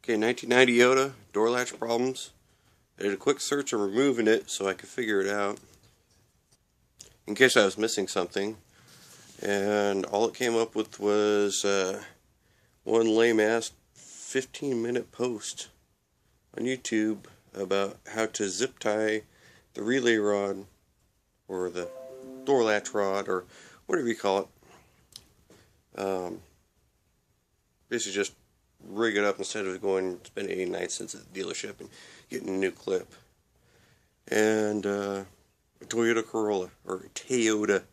Okay, 1990 Toyota, door latch problems. I did a quick search on removing it so I could figure it out in case I was missing something. And all it came up with was one lame-ass 15-minute post on YouTube about how to zip tie the relay rod or the door latch rod or whatever you call it. Basically just rig it up instead of going spending 89 cents at the dealership and getting a new clip. And a Toyota Corolla, or Toyota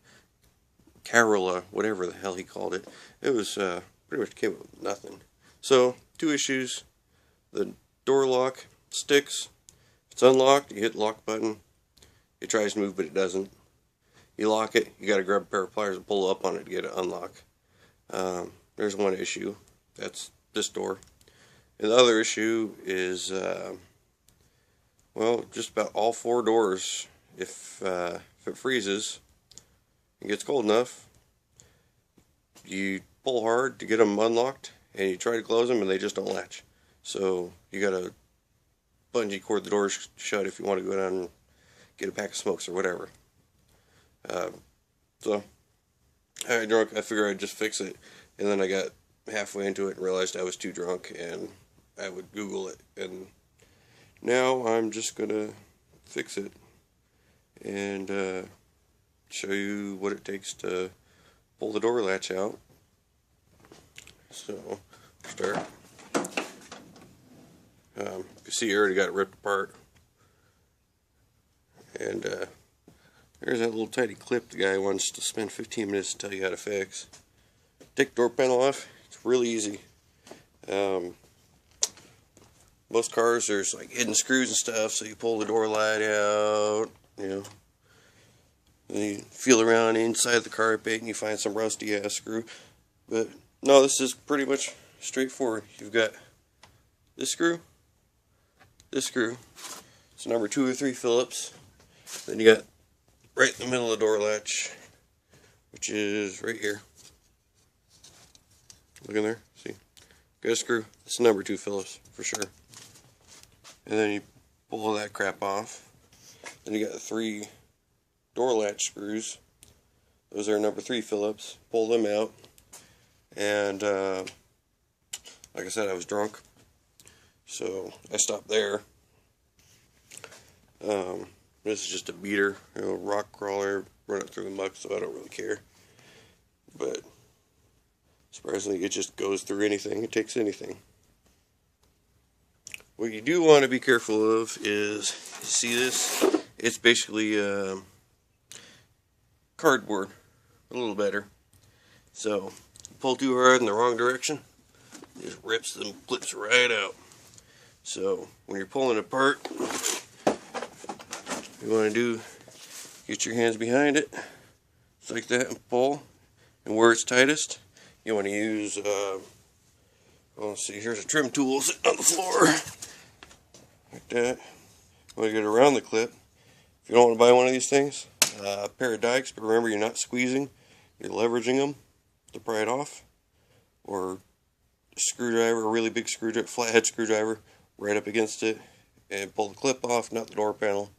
Corolla, whatever the hell he called it. It was pretty much came up with nothing. So, two issues. The door lock sticks. If it's unlocked, you hit the lock button. It tries to move, but it doesn't. You lock it, you gotta grab a pair of pliers and pull up on it to get it unlocked. There's one issue. That's this door. And the other issue is, well, just about all four doors. If it freezes and gets cold enough, you pull hard to get them unlocked, and you try to close them, and they just don't latch. So you gotta bungee cord the doors shut if you want to go down and get a pack of smokes or whatever. So I got drunk. I figured I'd just fix it, and then I got halfway into it and realized I was too drunk, and I would Google it, and now I'm just gonna fix it and show you what it takes to pull the door latch out. So start. You see, I already got it ripped apart, and there's that little tiny clip the guy wants to spend 15 minutes to tell you how to fix. Take the door panel off. It's really easy. Most cars, there's like hidden screws and stuff, so you pull the door light out, you know, and you feel around inside the carpet and you find some rusty ass screw. But no, this is pretty much straightforward. You've got this screw, it's number 2 or 3 Phillips. Then you got right in the middle of the door latch, which is right here. Look in there, see? Got a screw. It's number 2 Phillips for sure. And then you pull that crap off. Then you got the 3 door latch screws. Those are number 3 Phillips. Pull them out. And like I said, I was drunk, so I stopped there. This is just a beater, you know, rock crawler, run it through the muck, so I don't really care. But surprisingly, it just goes through anything. It takes anything. What you do want to be careful of is, you see this? It's basically cardboard, a little better. So, you pull too hard in the wrong direction, it just rips them clips right out. So, when you're pulling it apart, you want to do, get your hands behind it, just like that, and pull. And where it's tightest, you want to use, well, let's see, here's a trim tool sitting on the floor, like that. You want to get around the clip. If you don't want to buy one of these things, a pair of dikes, but remember, you're not squeezing, you're leveraging them to pry it off, or a screwdriver, a really big screwdriver, flathead screwdriver, right up against it, and pull the clip off, not the door panel,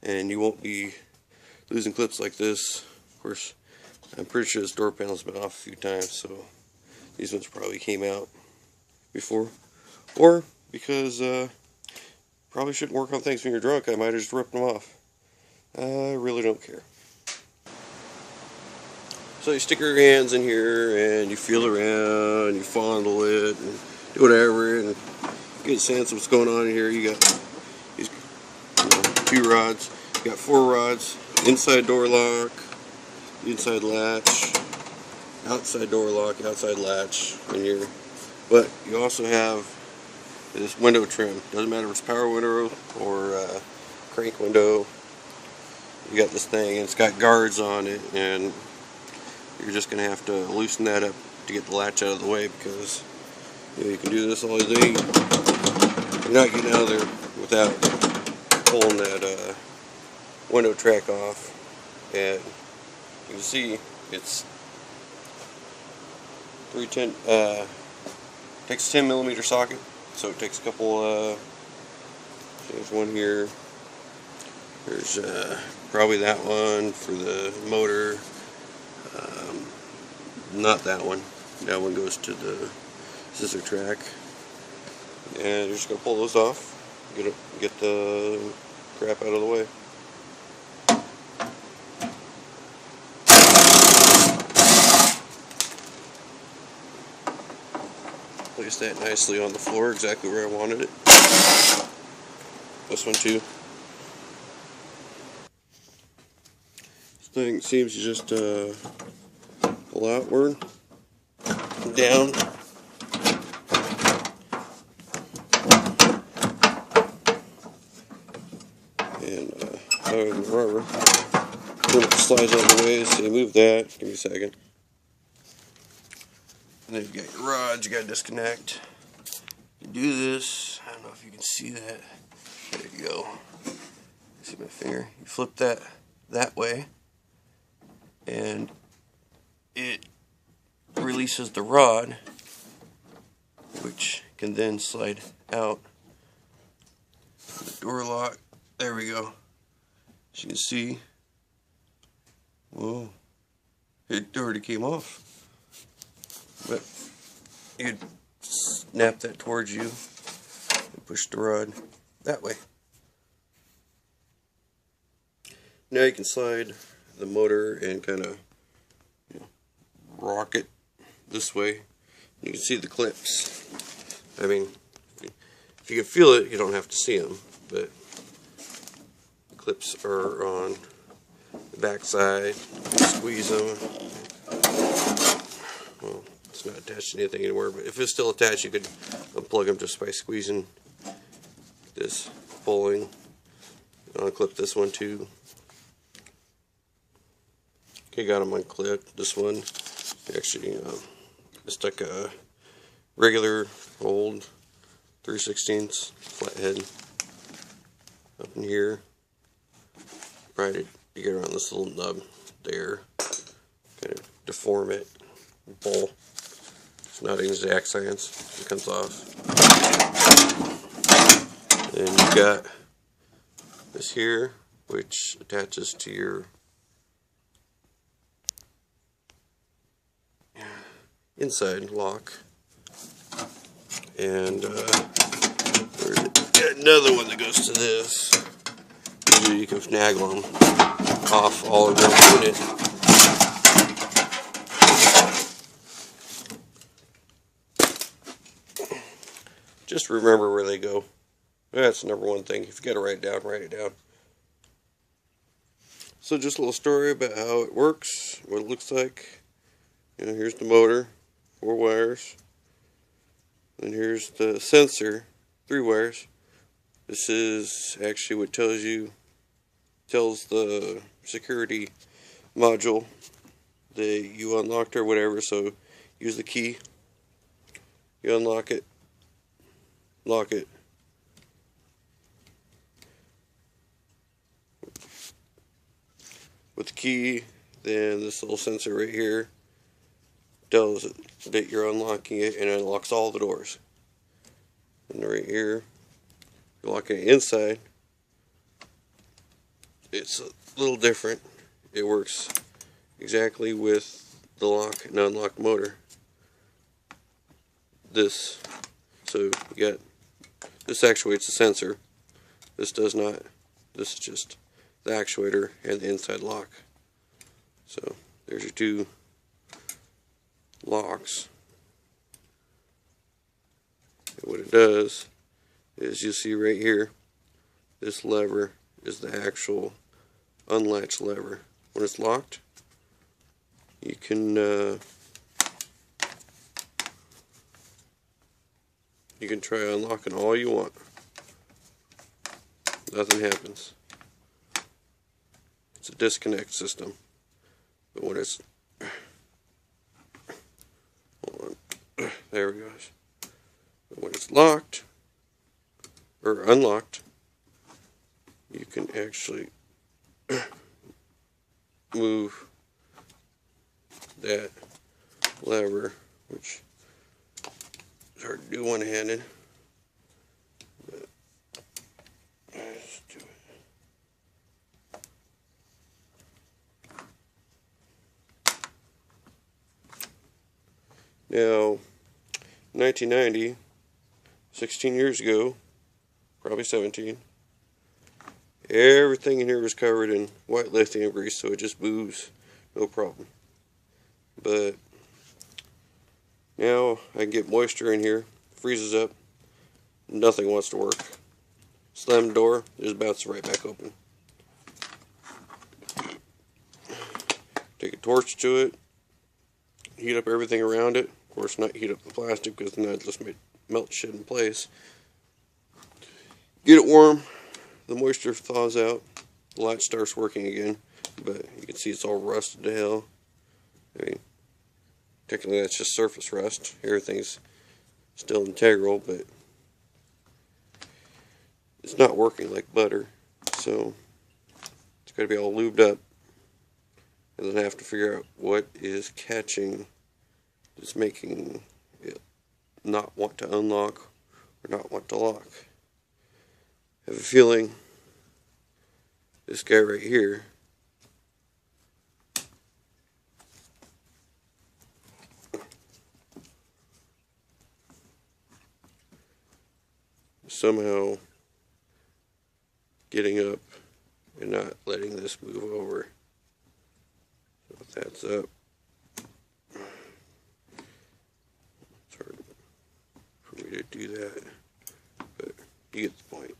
and you won't be losing clips like this. Of course, I'm pretty sure this door panel's been off a few times, so these ones probably came out before. Or because probably shouldn't work on things when you're drunk, I might have just ripped them off. I really don't care. So you stick your hands in here and you feel around, you fondle it, and do whatever, and get a sense of what's going on in here. You got these, you know, 2 rods. You got 4 rods. Inside door lock, inside latch, outside door lock, outside latch, and your. But you also have this window trim. Doesn't matter if it's power window or crank window. You got this thing, and it's got guards on it, and you're just going to have to loosen that up to get the latch out of the way, because you know, you can do this all day. You're not getting out of there without pulling that window track off. And you can see it's 310. Takes a 10mm socket, So it takes a couple, there's one here, there's probably that one for the motor, not that one goes to the scissor track, and you're just going to pull those off, get the crap out of the way. Place that nicely on the floor, exactly where I wanted it. This one too. This thing seems to just pull outward, down, and other than the rubber, pretty much slides out of the way. So you move that. Give me a second. And then you've got your rods, you got to disconnect. You do this, I don't know if you can see that. There you go. See my finger? You flip that way, and it releases the rod, which can then slide out. The door lock, there we go. As you can see, whoa, it already came off. But you'd snap that towards you and push the rod that way. Now you can slide the motor and kind of rock it this way. You can see the clips. I mean, if you can feel it, you don't have to see them, but the clips are on the back side. Squeeze them. Well, it's not attached to anything anymore, but if it's still attached, you could unplug them just by squeezing this, pulling. I'll clip this one too. Okay, got them unclipped. This one, actually, it's like a regular old 3/16 flathead up in here. Right, you get around this little nub there, kind of deform it, pull. It's not exact science. It comes off. And you've got this here, which attaches to your inside lock. And there's another one that goes to this. Usually you can finagle them off all in one unit. Just remember where they go. That's the number one thing. If you got to write it down, write it down. So just a little story about how it works, what it looks like. You know, here's the motor, 4 wires. And here's the sensor, 3 wires. This is actually what tells the security module that you unlocked or whatever. So use the key. You unlock it. Lock it. With the key, then this little sensor right here tells it that you're unlocking it, and it unlocks all the doors. And right here, you're locking it inside. It's a little different. It works exactly with the lock and unlock motor. So you got this actuates the sensor. This does not. This is just the actuator and the inside lock. So there's your 2 locks. And what it does is, you see right here, this lever is the actual unlatch lever. When it's locked, you can try unlocking all you want. Nothing happens. It's a disconnect system. But when it's, hold on, there we go. But when it's locked or unlocked, you can actually move that lever, which is hard to do one-handed. Now, 1990, 16 years ago, probably 17, everything in here was covered in white lithium grease, so it just moves, no problem. But now I can get moisture in here, freezes up, nothing wants to work. Slam the door, it just bounces right back open. Take a torch to it, heat up everything around it. Of course, not heat up the plastic because then that just melt shit in place. Get it warm, the moisture thaws out, the latch starts working again, but you can see it's all rusted to hell. I mean, technically that's just surface rust. Everything's still integral, but it's not working like butter, so it's got to be all lubed up. And then I have to figure out what is catching, that's making it not want to unlock or not want to lock. I have a feeling this guy right here is somehow getting up and not letting this move over. So if that's up, it's hard for me to do that, but you get the point.